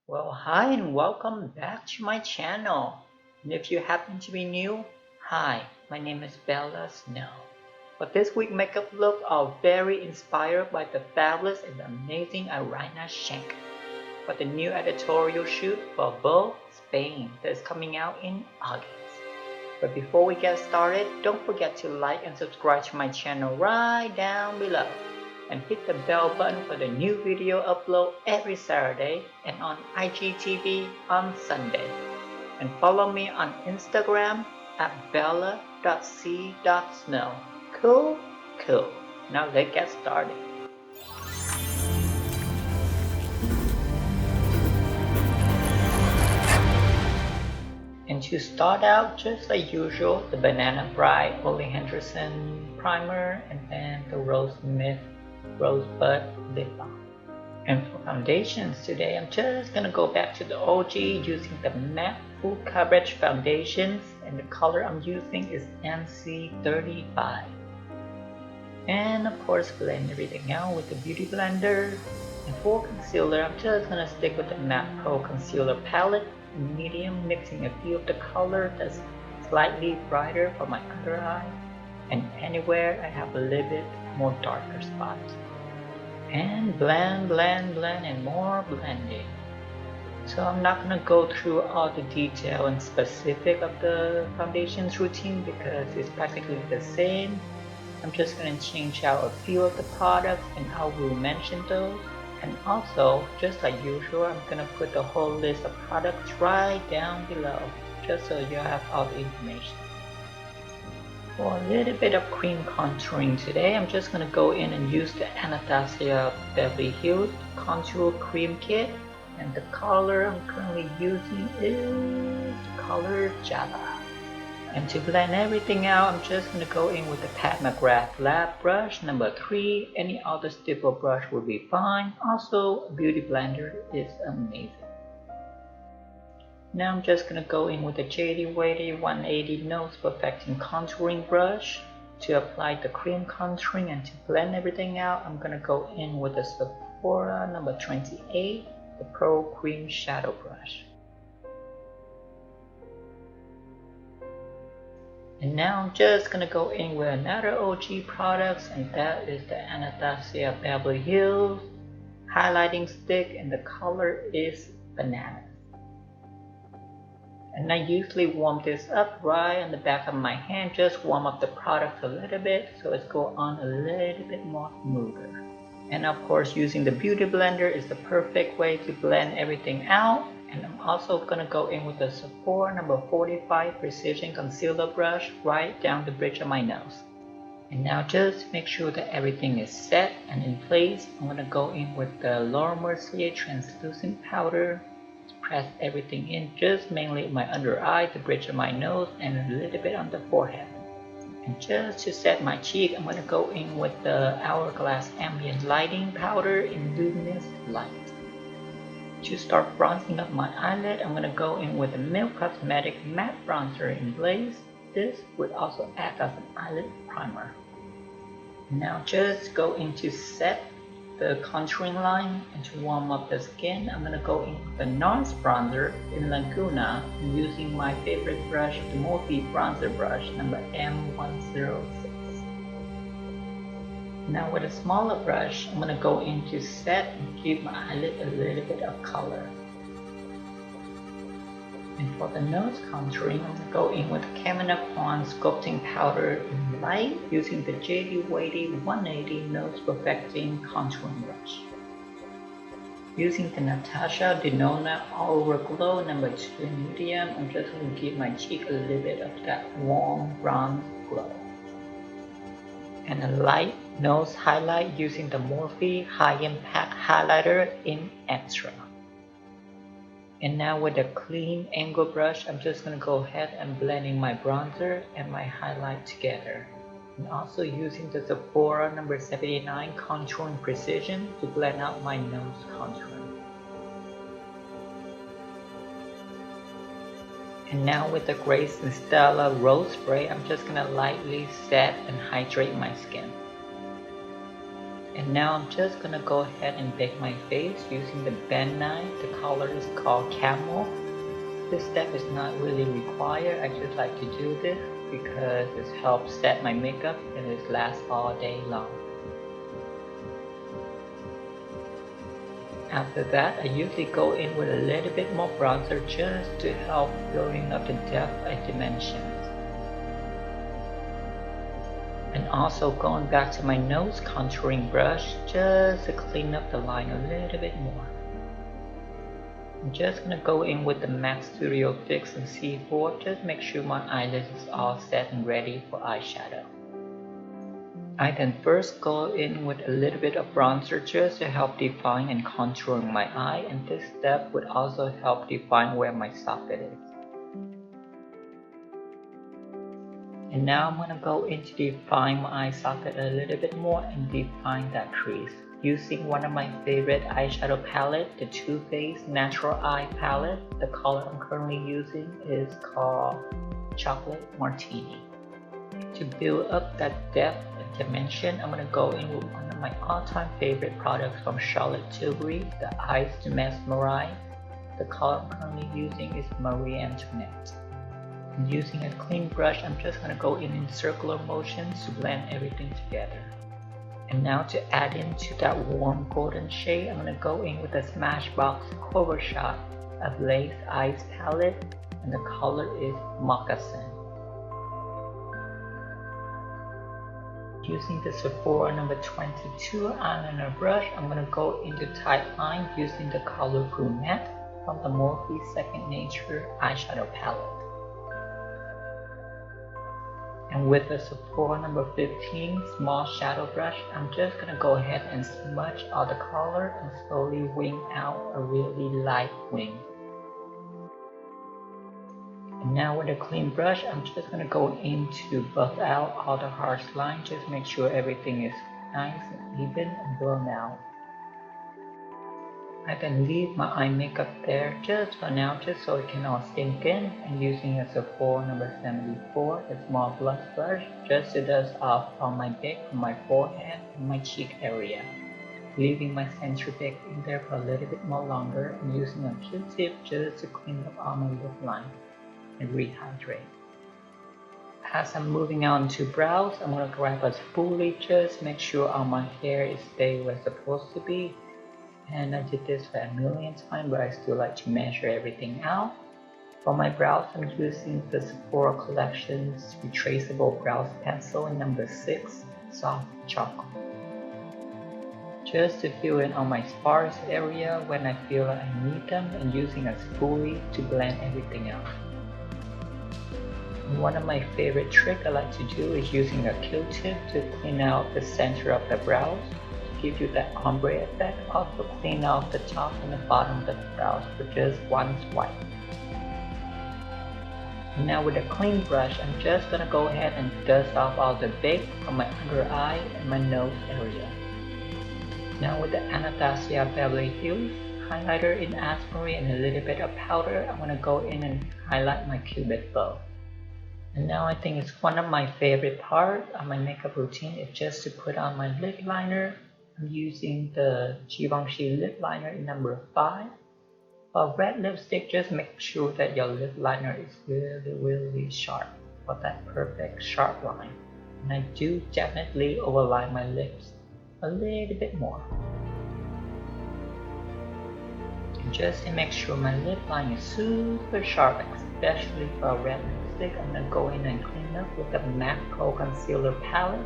Well, hi and welcome back to my channel. And if you happen to be new, hi, my name is Bella Snow. For this week makeup look are very inspired by the fabulous and amazing Irina Shayk for the new editorial shoot for Vogue Spain that is coming out in August. But before we get started, don't forget to like and subscribe to my channel right down below. And hit the bell button for the new video upload every Saturday and on IGTV on Sunday. And follow me on Instagram at bella.c.snow. Cool? Cool. Now let's get started. And to start out, just like usual, the Banana Bright Henrikson primer and then the Rosebud lip balm. And for foundations today, I'm just gonna go back to the OG using the matte full coverage foundations, and the color I'm using is MC35. And of course, blend everything out with the beauty blender. And for concealer, I'm just gonna stick with the Matte Pro Concealer palette in medium, mixing a few of the color that's slightly brighter for my under eye, and anywhere I have a little bit more darker spots. And blend, and more blending. So I'm not gonna go through all the detail and specific of the foundations routine because it's practically the same. I'm just gonna change out a few of the products and I will mention those. And also, just like usual, I'm gonna put the whole list of products right down below, just so you have all the information. For a little bit of cream contouring today, I'm just gonna go in and use the Anastasia of Beverly Contour Cream Kit, and the color I'm currently using is the color Java. And to blend everything out, I'm just gonna go in with the Pat McGrath Lab brush number 3. Any other stipple brush will be fine. Also, a beauty blender is amazing. Now I'm just gonna go in with the JD Weighty 180 Nose Perfecting Contouring Brush to apply the cream contouring, and to blend everything out, I'm gonna go in with the Sephora number 28, the Pro Cream Shadow Brush. And now I'm just gonna go in with another OG products, and that is the Anastasia of Beverly highlighting stick, and the color is Banana. And I usually warm this up right on the back of my hand, just warm up the product a little bit so it's go on a little bit more smoother. And of course, using the beauty blender is the perfect way to blend everything out. And I'm also gonna go in with the Sephora number 45 Precision Concealer Brush right down the bridge of my nose. And now just make sure that everything is set and in place. I'm gonna go in with the Mercier Translucent Powder. Press everything in, just mainly my under eye, the bridge of my nose, and a little bit on the forehead. And just to set my cheek, I'm going to go in with the Hourglass Ambient Lighting Powder in Luminous Light. To start bronzing up my eyelid, I'm going to go in with the Milk Cosmetic Matte Bronzer in Blaze. This would also act as an eyelid primer. Now just go into set the contouring line, and to warm up the skin, I'm gonna go in with the NARS bronzer in Laguna using my favorite brush, the Morphe bronzer brush number M106. Now with a smaller brush, I'm gonna go into set and give my eyelid a little bit of color. And for the nose contouring, I'm going to go in with the Camina Quan Sculpting Powder in Light using the JD Weighty 180 Nose Perfecting Contouring Brush. Using the Natasha Denona All Over Glow number 2 in medium, I'm just going to give my cheek a little bit of that warm bronze glow. And a light nose highlight using the Morphe High Impact Highlighter in Extra. And now with a clean angle brush, I'm just going to go ahead and blending my bronzer and my highlight together. And also using the Sephora number 79 Contouring Precision to blend out my nose contouring. And now with the Grace and Stella Rose Spray, I'm just going to lightly set and hydrate my skin. And And now I'm just gonna go ahead and bake my face using the bend knife. The color is called Camel. This step is not really required. I just like to do this because it helps set my makeup and it lasts all day long. After that, I usually go in with a little bit more bronzer just to help building up the depth and dimensions. And also going back to my nose contouring brush just to clean up the line a little bit more. I'm just gonna go in with the MAC Studio Fix and C4, just make sure my eyelid is all set and ready for eyeshadow. I then first go in with a little bit of bronzer just to help define and contour my eye, and this step would also help define where my socket is. And now I'm gonna go in to define my eye socket a little bit more and define that crease. Using one of my favorite eyeshadow palette, the Too Faced Natural Eye palette. The color I'm currently using is called Chocolate Martini. To build up that depth and dimension, I'm going to go in with one of my all-time favorite products from Charlotte Tilbury, the Eyes to Mesmerize. The color I'm currently using is Marie Antoinette. And using a clean brush, I'm just going to go in circular motions to blend everything together. And now to add into that warm golden shade, I'm going to go in with the Smashbox Cover Shot of Lace Eyes palette, and the color is Moccasin. Using the Sephora number 22 eyeliner brush, I'm going to go into tight line using the color Brunette from the Morphe Second Nature eyeshadow palette. And with the Sephora number 15 small shadow brush, I'm just going to go ahead and smudge all the color and slowly wing out a really light wing. And now with a clean brush, I'm just going to go in to buff out all the harsh lines, just make sure everything is nice and even and blown out. I can leave my eye makeup there just for now, just so it can all sink in, and using a Sephora number 74, a small blush brush, just to dust off all my bake from my forehead and my cheek area. Leaving my center bake in there for a little bit more longer, and using a Q-tip just to clean up all my lip lines and rehydrate. As I'm moving on to brows, I'm going to grab a spoolie, just make sure all my hair is stay where it's supposed to be. And I did this for a million times, but I still like to measure everything out. For my brows, I'm using the Sephora Collection's Retraceable Brows Pencil in number 6, Soft Chocolate. Just to fill in on my sparse area when I feel like I need them, and using a spoolie to blend everything out. And one of my favorite tricks I like to do is using a Q-tip to clean out the center of the brows. Give you that ombre effect, also clean out the top and the bottom of the brows with just one swipe. And now with a clean brush, I'm just gonna go ahead and dust off all the bake from my under eye and my nose area. Now with the Anastasia of Beverly highlighter in Asbury and a little bit of powder, I'm gonna go in and highlight my cupid bow. And now I think it's one of my favorite parts of my makeup routine is just to put on my lip liner. I'm using the Givenchy lip liner in number 5. For red lipstick, just make sure that your lip liner is really sharp for that perfect sharp line. And I do definitely overline my lips a little bit more. And just to make sure my lip line is super sharp, especially for a red lipstick, I'm going to go in and clean up with the MAC Pro Concealer Palette.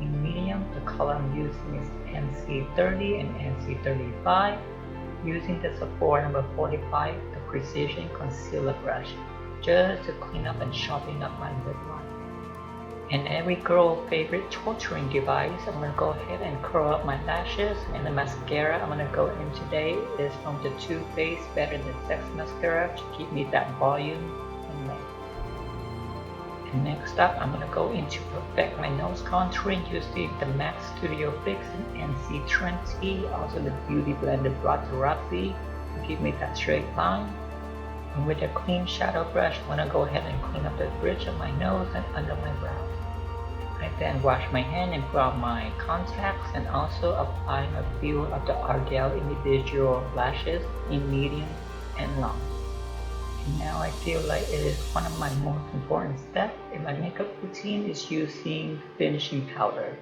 In medium, the color I'm using is NC30 and NC35. Using the Sephora number 45, the Precision Concealer Brush, just to clean up and sharpen up my lip line. And every girl favorite torturing device, I'm going to go ahead and curl up my lashes. And the mascara I'm going to go in today is from the Too Faced Better Than Sex Mascara to give me that volume and length. And next up, I'm going to go in to perfect my nose contouring using the MAC Studio Fix and NC20, also the Beauty Blender Brazzarazzi to give me that straight line. And with a clean shadow brush, I'm going to go ahead and clean up the bridge of my nose and under my brows. I Then wash my hand and put on my contacts and also applying a few of the Argyle individual lashes in medium and long. And now I feel like it is one of my most important steps in my makeup routine is using finishing powder.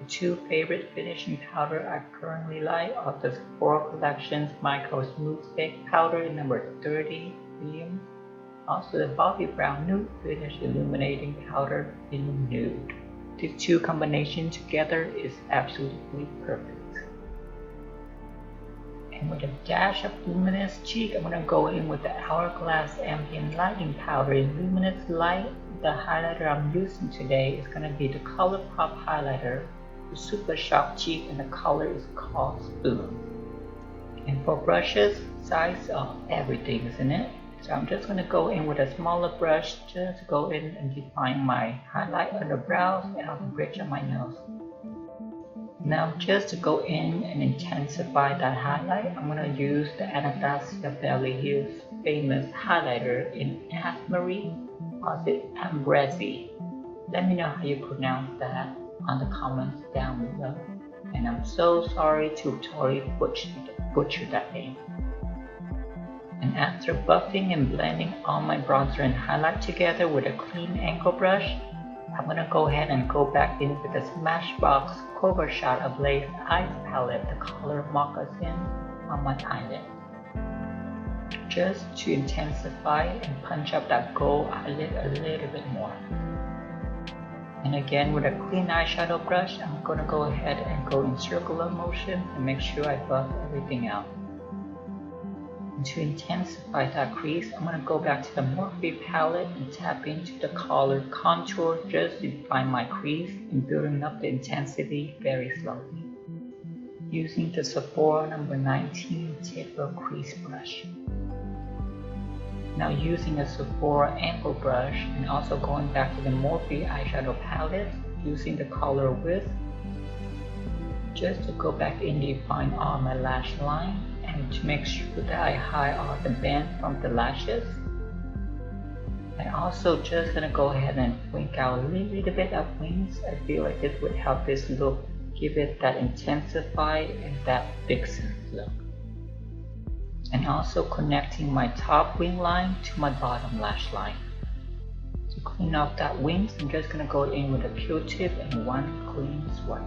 The two favorite finishing powder I currently like are the Sephora Collection's Micro Smooth Bake Powder in number 30 medium. Also the Bobbi Brown Nude Finish Illuminating Powder in nude. These two combinations together is absolutely perfect. And with a dash of Luminous Cheek, I'm going to go in with the Hourglass Ambient Lighting Powder in Luminous Light. The highlighter I'm using today is going to be the ColourPop highlighter, the Super Shock Cheek, and the color is called Spoon. And for brushes, size of everything, isn't it? So I'm just going to go in with a smaller brush just to go in and define my highlight on the brows and on the bridge of my nose. Now just to go in and intensify that highlight, I'm going to use the Anastasia of Beverly famous highlighter in Amrezy, or is it Amrezy? Let me know how you pronounce that on the comments down below. And I'm so sorry to totally butcher that name. And after buffing and blending all my bronzer and highlight together with a clean angle brush, I'm going to go ahead and go back in with the Smashbox Cover Shot Ablaze Eyes Palette, the color Moccasin, on my eyelid. Just to intensify and punch up that gold eyelid a little bit more. And again with a clean eyeshadow brush, I'm going to go ahead and go in circular motion and make sure I buff everything out. And to intensify that crease, I'm going to go back to the Morphe palette and tap into the color Contour just to define my crease and building up the intensity very slowly. Using the Sephora number 19 taper crease brush. Now using a Sephora angle brush and also going back to the Morphe eyeshadow palette, using the color Width, just to go back and define all my lash line. And to make sure that I hide all the band from the lashes. And also just gonna go ahead and wink out a little bit of wings. I feel like this would help this look, give it that intensified and that vixen look. And also connecting my top wing line to my bottom lash line. To clean off that wings, I'm just gonna go in with a Q-tip and one clean swipe.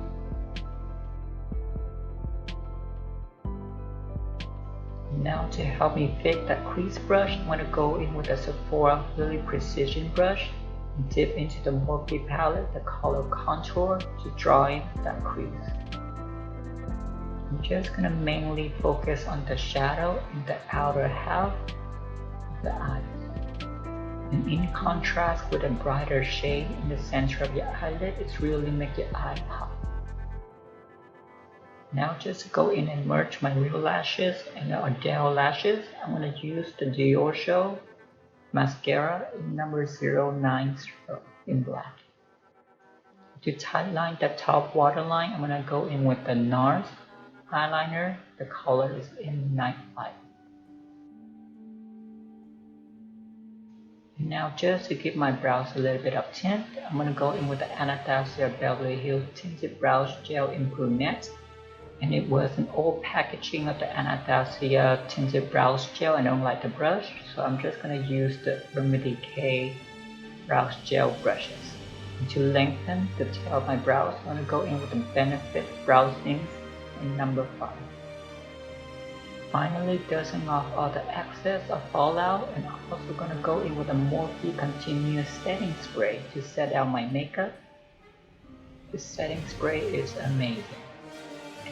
Now to help me fake that crease brush, I'm going to go in with a Sephora Really Precision brush and dip into the Morphe palette, the color Contour, to draw in that crease. I'm just going to mainly focus on the shadow in the outer half of the eyes. And in contrast with a brighter shade in the center of your eyelid, it's really make your eye pop. Now just to go in and merge my real lashes and the Ardell lashes, I'm going to use the Dior Show mascara in number 090 in black. To tightline the top waterline, I'm going to go in with the NARS eyeliner. The color is in Night Light. And now just to give my brows a little bit of tint, I'm going to go in with the Anastasia of Beverly Tinted Brows Gel in Brunette. And it was an old packaging of the Anastasia Tinted Brows Gel. I don't like the brush, so I'm just going to use the Remedy K Brows Gel brushes. And to lengthen the tail of my brows, I'm going to go in with the Benefit Brow Things in number 5. Finally, dusting off all the excess of fallout, and I'm also going to go in with a Morphe Continuous Setting Spray to set out my makeup. This setting spray is amazing.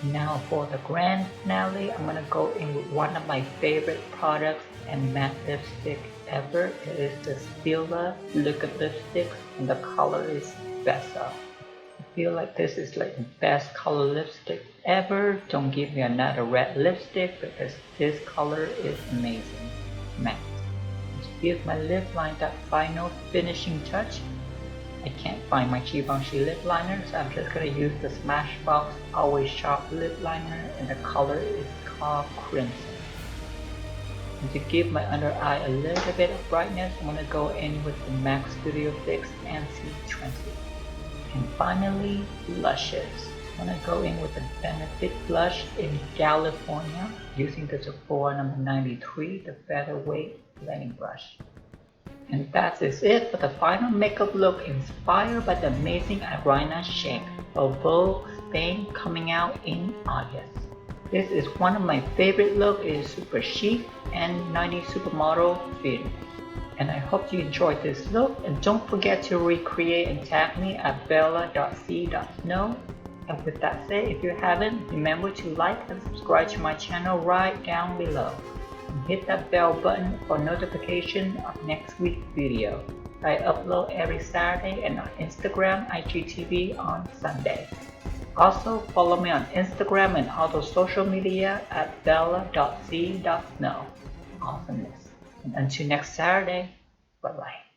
Now for the grand finale, I'm going to go in with one of my favorite products and matte lipstick ever. It is the Stila Liquid Lipstick and the color is Bessa. I feel like this is like the best color lipstick ever. Don't give me another red lipstick because this color is amazing. Matte. To give my lip line that final finishing touch, I can't find my Givenchy lip liner, so I'm just going to use the Smashbox Always Sharp lip liner and the color is called Crimson. And to give my under eye a little bit of brightness, I'm going to go in with the MAC Studio Fix NC20. And finally, blushes. I'm gonna go in with the Benefit blush in California using the Sephora number 93, the featherweight blending brush. And that is it for the final makeup look inspired by the amazing Irina Shayk of Vogue Spain coming out in August. This is one of my favorite looks. It is super chic and 90s supermodel feel. And I hope you enjoyed this look, and don't forget to recreate and tag me at bella.c.snow. And with that said, if you haven't, remember to like and subscribe to my channel right down below. And hit that bell button for notification of next week's video. I upload every Saturday and on Instagram, IGTV on Sunday. Also, follow me on Instagram and other social media at bella.c.snow. Awesomeness. And until next Saturday, bye-bye.